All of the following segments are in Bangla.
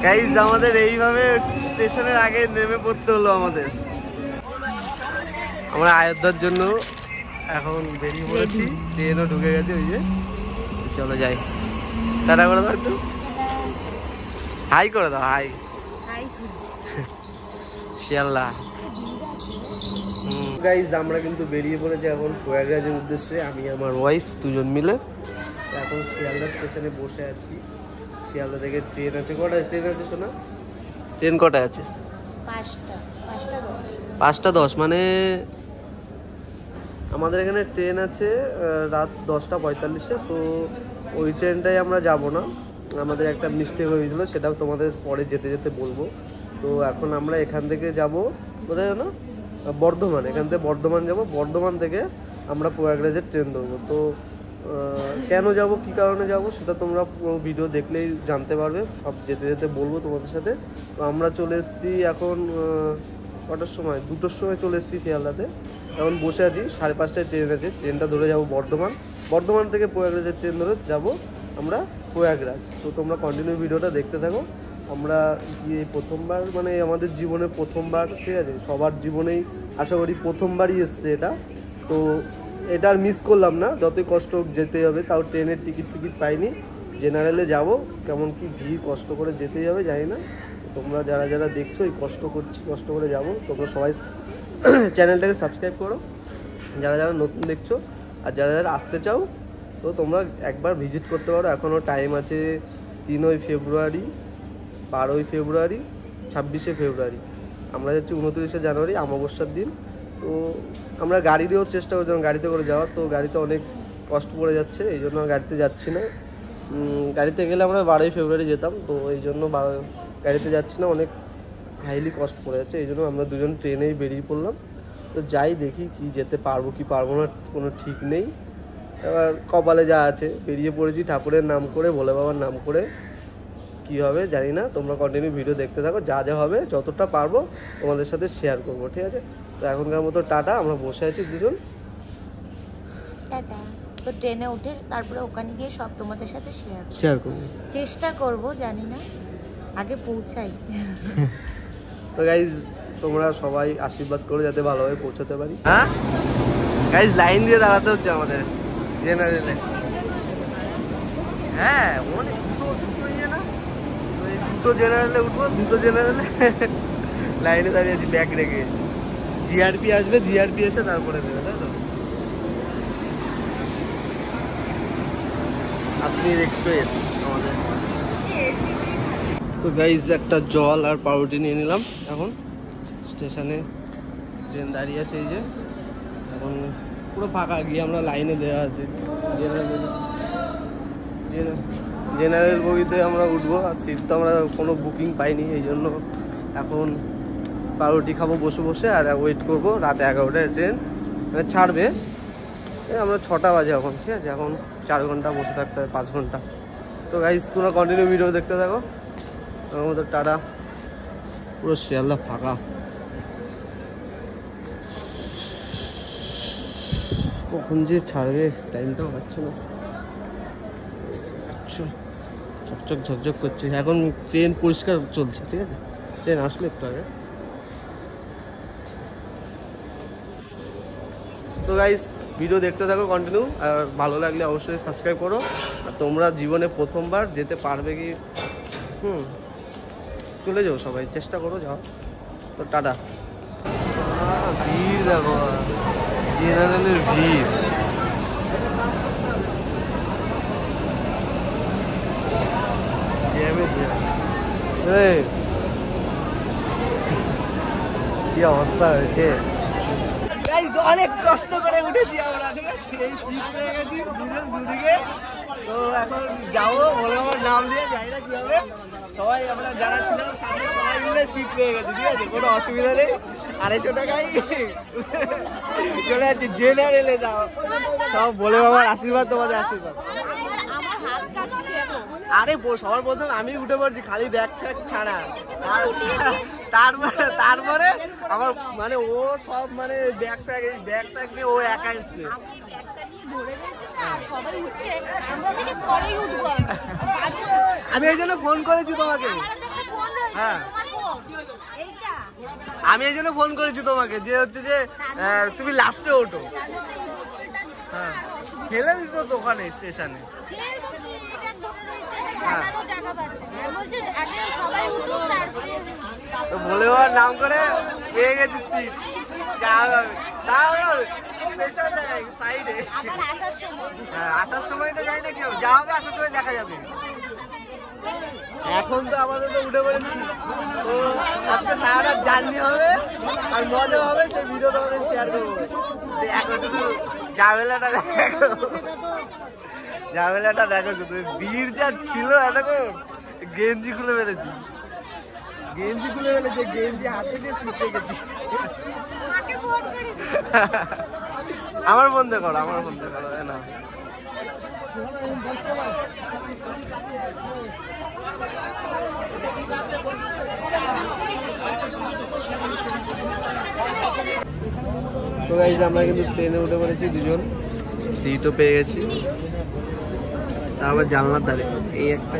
গাইস আমাদের এইভাবে স্টেশনের আগে নেমে পড়তে হলো আমাদের। আমরা আয়োধ্যার জন্য এখন বেরিয়ে পড়েছি, ট্রেনও ঢুকে গেছে। ওই যে চলো যাই, টাটা করে দাও, একটু হাই করে দাও, হাই শিয়াল্লাহ। গাইস আমরা কিন্তু বেরিয়ে পড়েছি এখন প্রয়াগরাজের উদ্দেশ্যে, আমি আমার ওয়াইফ দুজন মিলে। এখন শিয়ালদা স্টেশনে বসে আছি। শিয়ালদা থেকে ট্রেন আছে, কটায় ট্রেন আছে শোনা? ট্রেন কটায় আছে? 5টা 10। মানে আমাদের এখানে ট্রেন আছে রাত 10টা 45-এ। তো ওই ট্রেনটাই আমরা যাব না, আমাদের একটা মিস্টেক হয়েছিল, সেটাও তোমাদের পরে যেতে যেতে বলবো। তো এখন আমরা এখান থেকে যাব কোথায় না, বর্ধমান। এখান থেকে বর্ধমান যাব, বর্ধমান থেকে আমরা প্রয়াগরাজের ট্রেন ধরবো। তো কেন যাব, কি কারণে যাব, সেটা তোমরা পুরো ভিডিও দেখলেই জানতে পারবে। সব যেতে যেতে বলবো তোমাদের সাথে। তো আমরা চলে এসেছি এখন কটার সময়, 2টোর সময় চলে এসেছি শিয়ালদাতে। এখন বসে আছি, 5:30টায় ট্রেন আছে, ট্রেনটা ধরে যাব বর্ধমান। বর্ধমান থেকে প্রয়াগরাজের ট্রেন ধরে যাব আমরা প্রয়াগরাজ। তো তোমরা কন্টিনিউ ভিডিওটা দেখতে থাকো। আমরা গিয়ে প্রথমবার, মানে আমাদের জীবনে প্রথমবার, ঠিক আছে, সবার জীবনেই আশা করি প্রথমবারই এসছে এটা। তো এটা আর মিস করলাম না, যতই কষ্ট হোক যেতে হবে। তাও ট্রেনের টিকিট পাইনি, জেনারেলে যাব। কেমন কি ভিড়, কষ্ট করে যেতেই হবে, জানি না। তোমরা যারা যারা দেখছো, এই কষ্ট করছি, কষ্ট করে যাব। তোমরা সবাই চ্যানেলটাকে সাবস্ক্রাইব করো, যারা যারা নতুন দেখছো। আর যারা যারা আসতে চাও, তো তোমরা একবার ভিজিট করতে পারো। এখনও টাইম আছে 3 ফেব্রুয়ারি, 12 ফেব্রুয়ারি, 26 ফেব্রুয়ারি। আমরা যাচ্ছি 29 জানুয়ারি, অমাবস্যার দিন। তো আমরা গাড়িতেও চেষ্টা করছিলাম গাড়িতে করে যাওয়ার, তো গাড়িতে অনেক কষ্ট পড়ে যাচ্ছে, এই জন্য গাড়িতে যাচ্ছি না। গাড়িতে গেলে আমরা 12 ফেব্রুয়ারি যেতাম, তো এই জন্য গাড়িতে যাচ্ছি না, অনেক হাইলি কষ্ট পড়ে যাচ্ছে। এই জন্য আমরা দুজন ট্রেনেই বেরিয়ে পড়লাম। তো যাই, দেখি কি যেতে পারবো কি পারবো না, কোনো ঠিক নেই। এবার কপালে যা আছে, বেরিয়ে পড়েছি ঠাকুরের নাম করে, ভোলে বাবার নাম করে। কি হবে জানি না, তোমরা কন্টিনিউ ভিডিও দেখতে থাকো। যা যা হবে যতটা পারবো তোমাদের সাথে শেয়ার করবো, ঠিক আছে? তো এখনকার মতো টাটা, আমরা বসে আছি দুজন, টাটা। তো ট্রেনে উঠে তারপরে ওখানে গিয়ে সব তোমাদের সাথে শেয়ার করবো, চেষ্টা করব, জানি না, আগে পৌঁছাই। তো গাইজ তোমরা সবাই আশীর্বাদ করো যাতে ভালোভাবে পৌঁছাতে পারি। হ্যাঁ গাইজ, লাইন দিয়ে দাঁড়াতে হচ্ছে আমাদের জেনারেলে। হ্যাঁ অনেক, দুটো ইয়ে না, দুটো জেনারেলে উঠবো, দুটো জেনারেলে লাইনে দাঁড়িয়ে আছি ব্যাগ রেখে। জিআরপি আসবে, জিআরপি এসে তারপরে দেবে, তাই তো? কাশ্মীর এক্সপ্রেস আমাদের। তো গাইজ একটা জল আর পাউরুটি নিয়ে নিলাম। এখন স্টেশনে ট্রেন দাঁড়িয়ে আছে, এই যে এখন পুরো ফাঁকা, গিয়ে আমরা লাইনে দেওয়া আছে। জেনারেল বগিতে আমরা উঠবো, আর সিট তো আমরা কোনো বুকিং পাইনি, এই জন্য এখন পাউরুটি খাবো বসে বসে, আর ওয়েট করবো। রাত 11টায় ট্রেন মানে ছাড়বে, আমরা 6টা বাজে এখন, ঠিক আছে? এখন 4 ঘন্টা বসে থাকতে হবে, 5 ঘন্টা। তো গাইজ তোমরা কন্টিনিউ ভিডিও দেখতে থাকো। আমাদের টাটা, পুরো শিয়ালদা ফাঁকা। কখন যে ছাড়বে টাইমটাও পাচ্ছে না, চকচক ঝকঝক করছে। এখন ট্রেন পরিষ্কার চলছে, ঠিক আছে? ট্রেন আসলে একটু আগে। তো গাইস ভিডিও দেখতে থাকো কন্টিনিউ, আর ভালো লাগলে অবশ্যই সাবস্ক্রাইব করো। আর তোমরা জীবনে প্রথমবার যেতে পারবে কি, চলে যাও, সবাই চেষ্টা করো যাও। তো টাটা। ভিড় দেখো, জেনারেলের ভিড়। কি অবস্থা হয়েছে, অনেক কষ্ট করে উঠেছি আমরা, ঠিক আছে? এই সিট পেয়ে গেছি দুজন দুদিকে। তো এখন যাবো, বলে আমার নাম দিয়ে, যাই না কি হবে। সবাই আমরা যারা ছিলাম সামনে সবাই মিলে সিট পেয়ে গেছি, ঠিক আছে? কোনো অসুবিধা নেই। 250 টাকায় চলে যাচ্ছি জেনারেলে। যাও সব বলে বাবার আশীর্বাদ, তোমাদের আশীর্বাদ। আরে সবার প্রথম আমি উঠে পড়ছি, খালি ব্যাগ ফ্যাগ ছাড়া। তারপরে আমার মানে ও সব মানে ব্যাগ ট্যাগ নিয়ে ও একা এসছে। আমি এই জন্য ফোন করেছি তোমাকে। হ্যাঁ আমি এই জন্য ফোন করেছি তোমাকে, যে হচ্ছে যে তুমি লাস্টে ওঠো। হ্যাঁ ফেলে দিত তো ওখানে স্টেশনে। তো বলে ওর নাম করে পেয়ে গেছি সিট, সাইডে। হ্যাঁ আসার সময়টা যাই না, কি হবে যা হবে আসার সময় দেখা যাবে। এখন তো আমাদের তো উঠে পড়েছি, তো আজকে সারা রাত জার্নি হবে আর মজা হবে, সেই ভিডিও তোমাদের শেয়ার করবো। দেখো শুধু ঝামেলাটা দেখো, ঝামেলাটা দেখো শুধু। ভিড় যা ছিল এতক্ষণ, গেঞ্জি খুলে ফেলেছি, গেঞ্জি খুলে ফেলেছি, গেঞ্জি হাতে দিয়ে শিখতে গেছি। আমার বন্ধ করো, আমার বন্ধ করো না। তো গাইস আমরা কিন্তু ট্রেনে উঠে পড়েছি, দুজন সিটও পেয়ে গেছি। তারপর জানলার ধারে এই একটা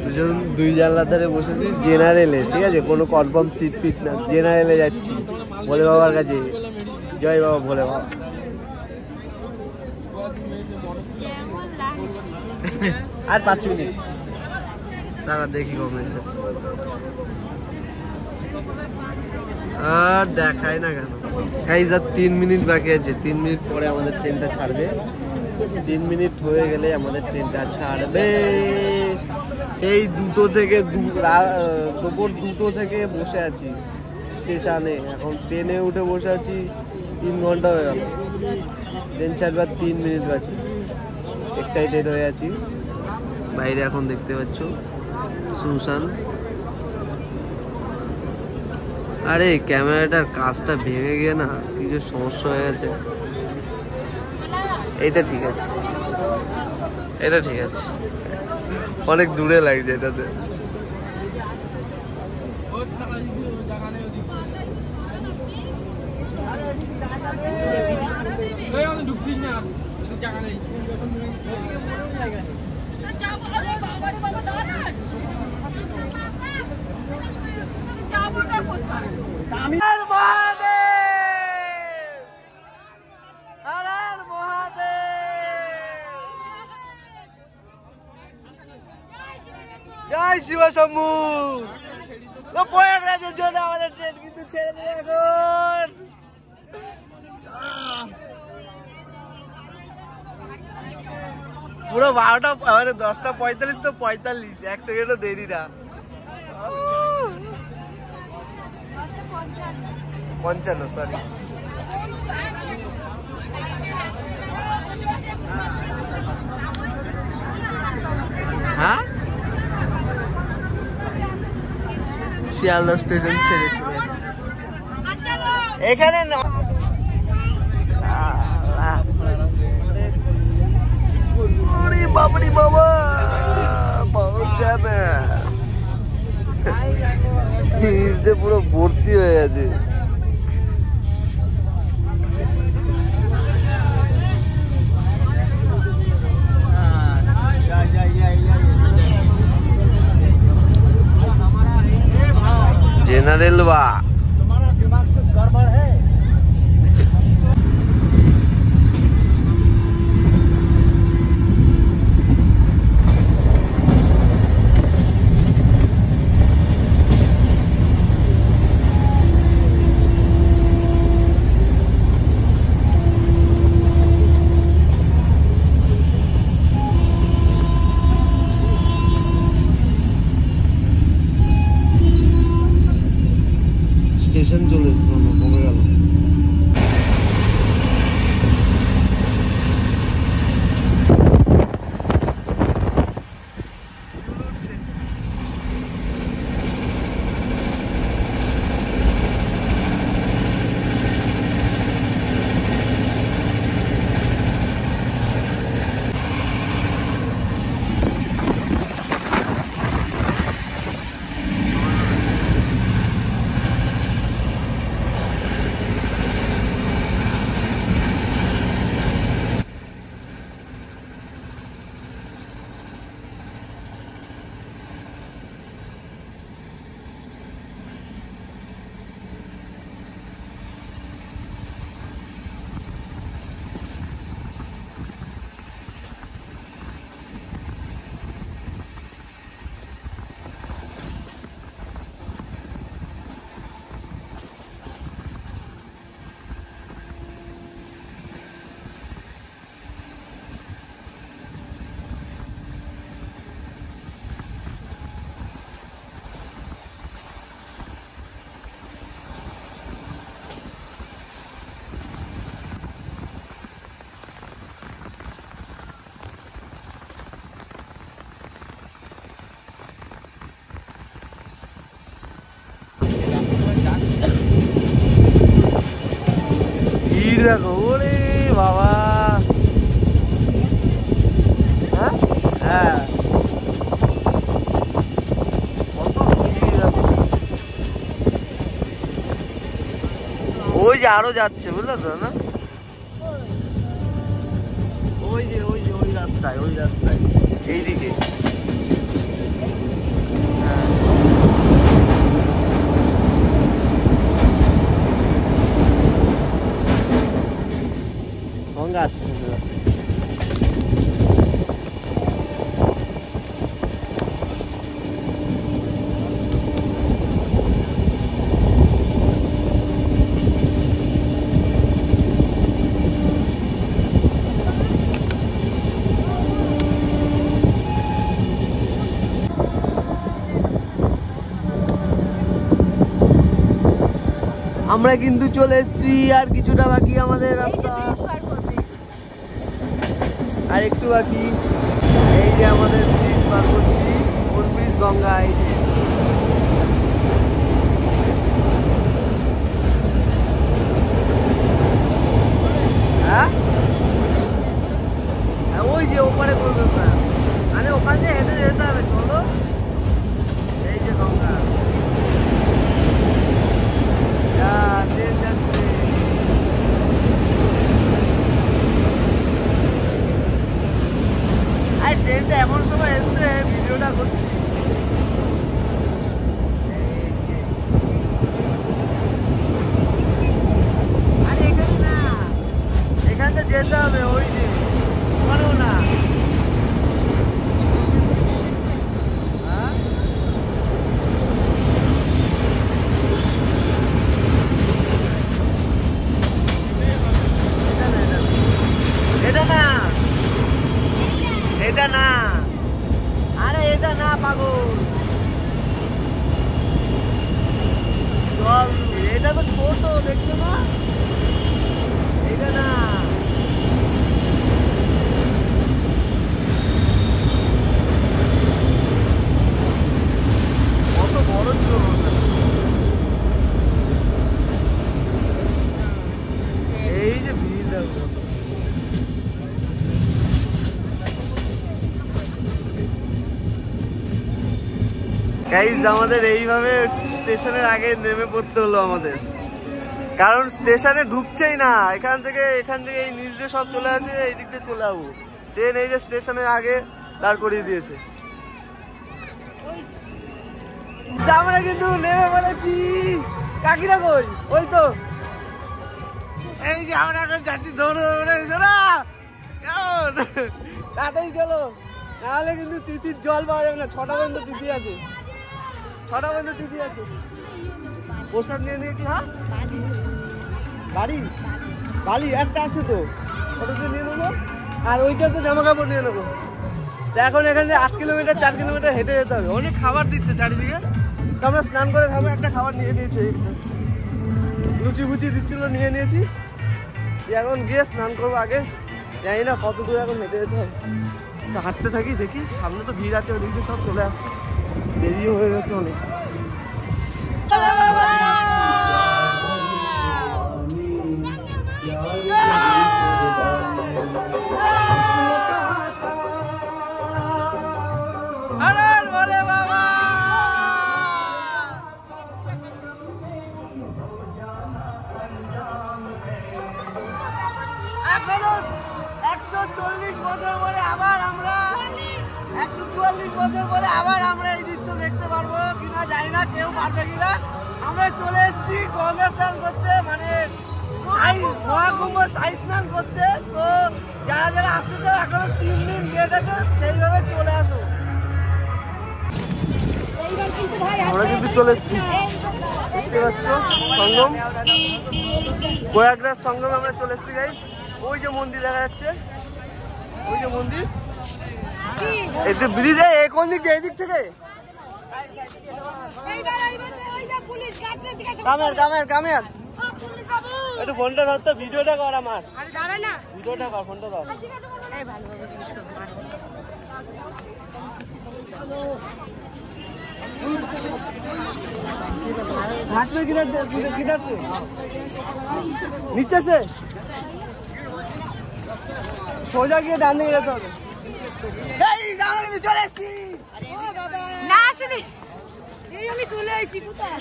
দুজন দুই জানলার ধারে বসেছি জেনারেলে, ঠিক আছে, কোনো কনফার্ম সিট ফিট না, জেনারেলে যাচ্ছি ভোলে বাবার কাছে। জয় বাবা ভোলে বাবা। আর 5 মিনিট তারা দেখি কমেন্ট আছে, আর দেখায় না কেন। গাইস আর 3 মিনিট বাকি আছে, 3 মিনিট পরে আমাদের ট্রেনটা ছাড়বে। 3 মিনিট হয়ে গেলে আমাদের ট্রেনটা ছাড়বে। সেই দুপুর 2টো থেকে বসে আছি স্টেশনে, এখন ট্রেনে উঠে বসে আছি 3 ঘন্টা হয়ে গেল। ট্রেন ছাড়বার 3 মিনিট বাকি, এক্সাইটেড হয়ে আছি। বাইরে এখন দেখতে পাচ্ছ সুনসান। আরে ক্যামেরাটার কাজটা ভেঙে গিয়ে না কিছু সমস্যা হয়ে গেছে। এইটা ঠিক আছে, এটা ঠিক আছে, অনেক দূরে লাগছে এটাতে। জয় শিব শম্ভু। প্রয়াগরাজের জন্য আমাদের ট্রেন কিন্তু ছেড়ে দিল এখন। পুরো 12টা মানে 10টা 45 তো 45, 1 সেকেন্ডও দেরি না। 55 সরি। হ্যাঁ শিয়ালদা স্টেশন ছেড়েছিল এখানে না। বাবরি বাবা পুরো ভর্তি হয়ে গেছে। जनरल वा तुम्हारा दिमाग कुछ गड़बड़ है। ভিড় দেখো, ওরে বাবা। হ্যাঁ হ্যাঁ, কত ভিড় দেখো। ওই যে আরো যাচ্ছে, বুঝলে তো না? ওই যে ওই যে ওই রাস্তায়, ওই রাস্তায় এইদিকে। গঙ্গা আছে। আমরা কিন্তু চলে এসেছি, আর কিছুটা বাকি আমাদের রাস্তা, আর একটু বাকি। এই যে আমাদের ব্রিজ পার করছি, কোন ব্রিজ? গঙ্গা। এই যে হ্যাঁ, ওই যে ওপারে করবে, মানে ওখান থেকে হেঁটে যেতে হবে। চলো, এই যে গঙ্গা। ট্রেন যাচ্ছে। আর ট্রেনটা এমন সময় এসছে, ভিডিওটা করছি। আরে এখানে না, এখানটা যেতে হবে, ওই যে ওখানেও না। এটা না, এটা না, আরে এটা না পাগল। চল, এটা তো ছোট, দেখছো না? এটা না, কত বড় ছিল। এই যে ভিড় দেখো। গাইস, আমাদের এইভাবে স্টেশনের আগে নেমে পড়তে হলো আমাদের, কারণ স্টেশনে ঢুকছেই না। এখান থেকে এই নিচ দিয়ে সব চলে আছে, এই দিক দিয়ে চলে যাবো। ট্রেন এই যে স্টেশনের আগে দাঁড় করিয়ে দিয়েছে। আমরা কিন্তু নেমে পড়েছি। কাকিরা কই? ওই তো, এই যে আমরা এখন যাচ্ছি দৌড়ে দৌড়ে। শোনা কেমন, তাড়াতাড়ি চলো, নাহলে কিন্তু তিথির জল পাওয়া যাবে না। 6টা পর্যন্ত তিথি আছে, 6টা পর্যন্ত তিথি আছে। প্রসাদ নিয়ে নিয়েছি। হ্যাঁ, বাড়ি একটা আছে তো, ওটা নিয়ে নেবো। আর ওইটা তো জামা কাপড় নিয়ে নেবো। তো এখন এখান থেকে 8 কিলোমিটার 4 কিলোমিটার হেঁটে যেতে হবে। অনেক খাবার দিচ্ছে চারিদিকে, তো আমরা স্নান করে খাবো। একটা খাবার নিয়ে নিয়েছি, লুচি ফুচি দিচ্ছিল, নিয়ে নিয়েছি। এখন গিয়ে স্নান করবো আগে। জানি না কত দূর এখন হেঁটে যেতে হবে। তো হাঁটতে থাকি, দেখি। সামনে তো ভিড় আছে, ওদিকে সব চলে আসছে, দেরিও হয়ে গেছে অনেক। এখনো 140 বছর পরে আবার আমরা, 144 বছর পরে আবার আমরা এই দৃশ্য দেখতে পারবো কিনা জানি না, কেউ পারবে কিনা। আমরা চলে এসেছি গঙ্গা স্নান করতে, মানে মহাকুম্ভ শাহী স্নান করতে। তো যারা যারা আসতে চাও, এখনো 3 দিন ডেট আছে, সেইভাবে চলে আসো। আমরা কিন্তু চলে এসেছি, দেখতে পাচ্ছ সঙ্গম, প্রয়াগরাজ সঙ্গমে আমরা চলে এসেছি গাইস। ওই যে মন্দির দেখা যাচ্ছে, ওই যে মন্দির, একটু ব্রিজে কোন দিক দিয়ে? এই দিক থেকে। কামের একটু ফোনটা ধর তো, ভিডিওটা কর আমার, ভিডিওটা কর, ফোনটা ধর। घाट में किधर किधर से नीचे से সোজা গিয়ে ডান দিকে যেতে হবে। এই আমরা কিন্তু চলে এসেছি। না আসেনি, এই আমি চলে আইছি কোথায়?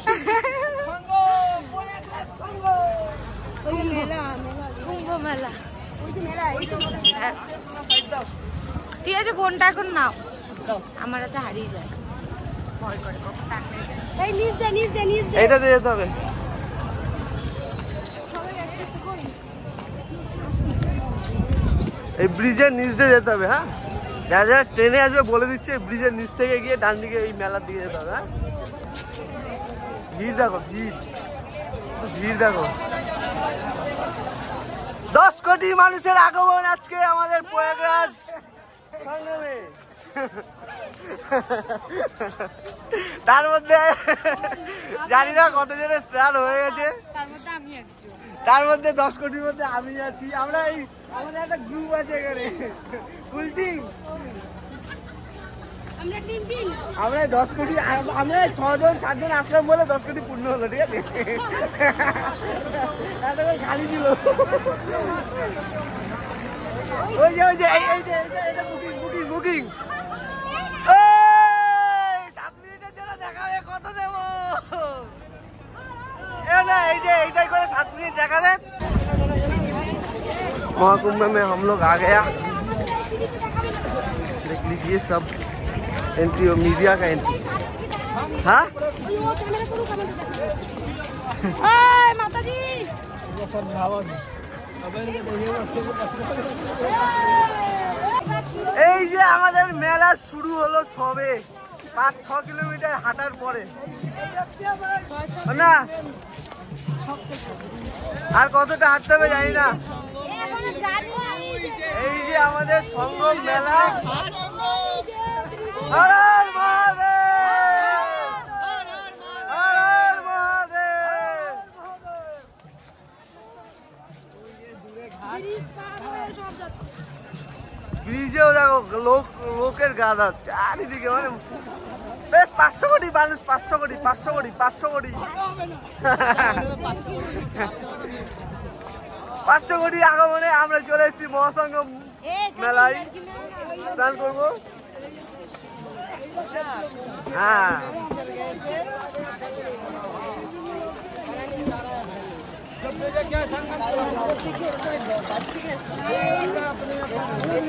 কুম্ভ মেলা। ঠিক আছে, ফোনটা এখন নাও, আমার হাতে হারিয়ে যায়, ভয় করে। এইটা দিয়ে যেতে হবে। এই ব্রিজের নিচ দিয়ে যেতে হবে। হ্যাঁ, যারা যারা ট্রেনে আসবে বলে দিচ্ছে ব্রিজের নিচ থেকে গিয়ে ডান দিকে এই মেলার দিকে যেতে হবে। হ্যাঁ, ভিড় দেখো, ভিড় দেখো। 10 কোটি মানুষের আগমন আজকে আমাদের প্রয়াগরাজ সংগ্রামে। তার মধ্যে জানি না কতজনের স্নান হয়ে গেছে, তার মধ্যে 10 কোটির মধ্যে আমি আছি। আমরা এই আমাদের একটা গ্রুপ আছে এখানে, ফুল টিম। আমরা 10 কোটি, আমরা 6 জন 7 জন আসলাম বলে 10 কোটি পূর্ণ হলো। ঠিক আছে, খালি ছিল। ওই যে এটা বুকিং 7 মিনিটের জন্য দেখাবে, কত দেবো? এই যে এইটাই করে 7 মিনিট দেখাবে। महाकुंभ में हम लोग आ गया, देख लीजिए सब एंट्री और मीडिया का एंट्री। हाँ এই যে আমাদের মেলা শুরু হলো সবে 5-6 কিলোমিটার হাঁটার পরে। না আর কতটা হাঁটতে হবে জানি না। এই যে আমাদের সঙ্গম মেলা। হর হর মহাদেব, হর হর মহাদেব। ব্রিজেও দেখো লোকের গাদা চারিদিকে, মানে বেশ 500 কোটি মানুষ, 500 কোটি 500 কোটির আগমনে আমরা চলে এসেছি মহাসঙ্গম মেলায় স্নান করবো। হ্যাঁ,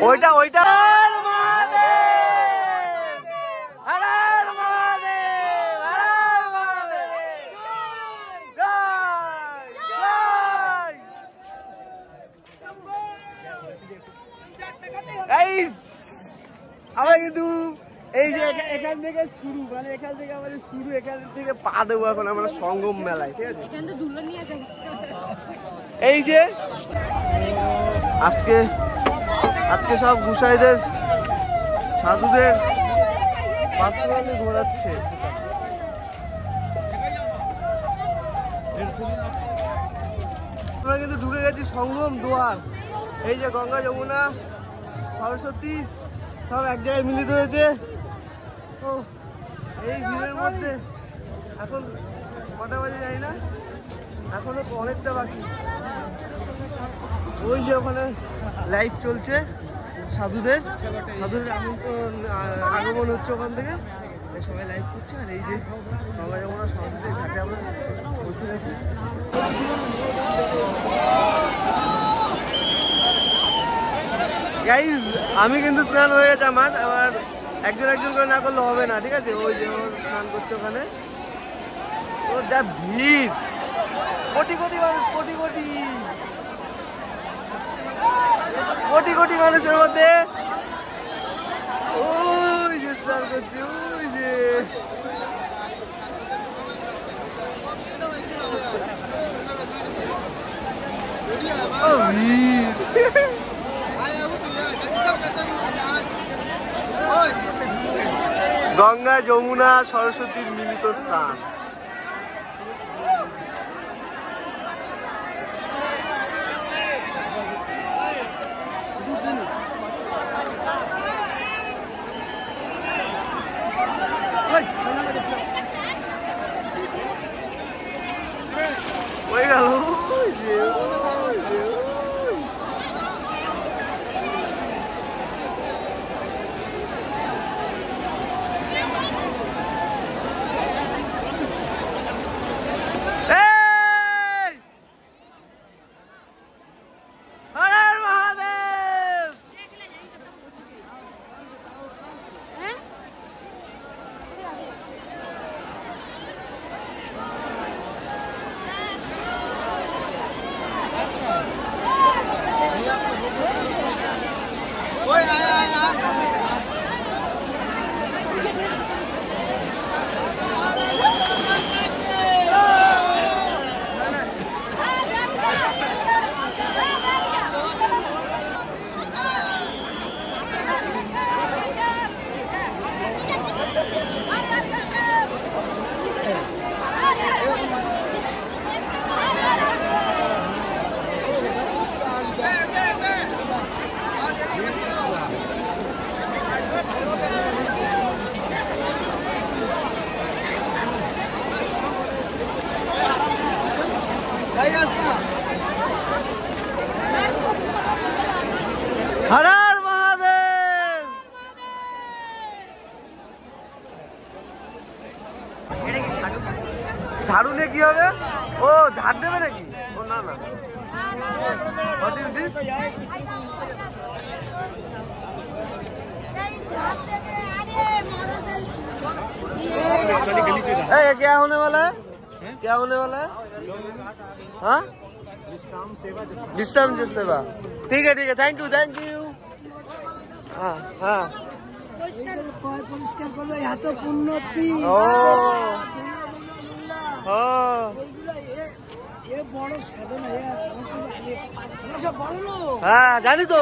ওইটা আমরা কিন্তু এই যে এখান থেকে শুরু, মানে এখান থেকে আমাদের শুরু, এখান থেকে পা দেবো এখন আমরা সঙ্গম মেলায়। ঠিক আছে, এই যে আজকে সব গুসাইদের সাধুদের পার্সোনালি ঘোরাচ্ছে। আমরা কিন্তু ঢুকে গেছি সঙ্গম দুয়ার। এই যে গঙ্গা, যমুনা, সরস্বতী সব এক জায়গায় মিলিত হয়েছে। ও এই ভিড়ের মধ্যে এখন কটা বাজে জানি না, এখনো অনেকটা বাকি। ওই যে ওখানে লাইভ চলছে, সাধুদের আগমন হচ্ছে ওখান থেকে, সবাই লাইভ করছে। আর এই যে গঙ্গা, যমুনা, সরস্বতী ঘাটে আমরা পৌঁছে গেছি। গাইজ আমি কিন্তু স্নান হয়ে গেছে আমার। আবার একজন করে না করলে হবে না। ঠিক আছে, ওই যে স্নান করছে ওখানে। ও যা ভিড়, কোটি মানুষ, কোটি মানুষের মধ্যে ওই যে স্নান করছে, ওই যে গঙ্গা, যমুনা, সরস্বতীর মিলিত স্থান। हर हर महादेव। झाड़ू ने की হবে? ও ঝাড় দেবে নাকি? ও না না। What is this? ये क्या होने वाला है? क्या होने वाला है? हाँ? विश्राम सेवा। ठीक है थैंक यू हाँ हाँ পরিষ্কার করবে এত উন্নতি বড় সাধনা। হ্যাঁ জানি তো।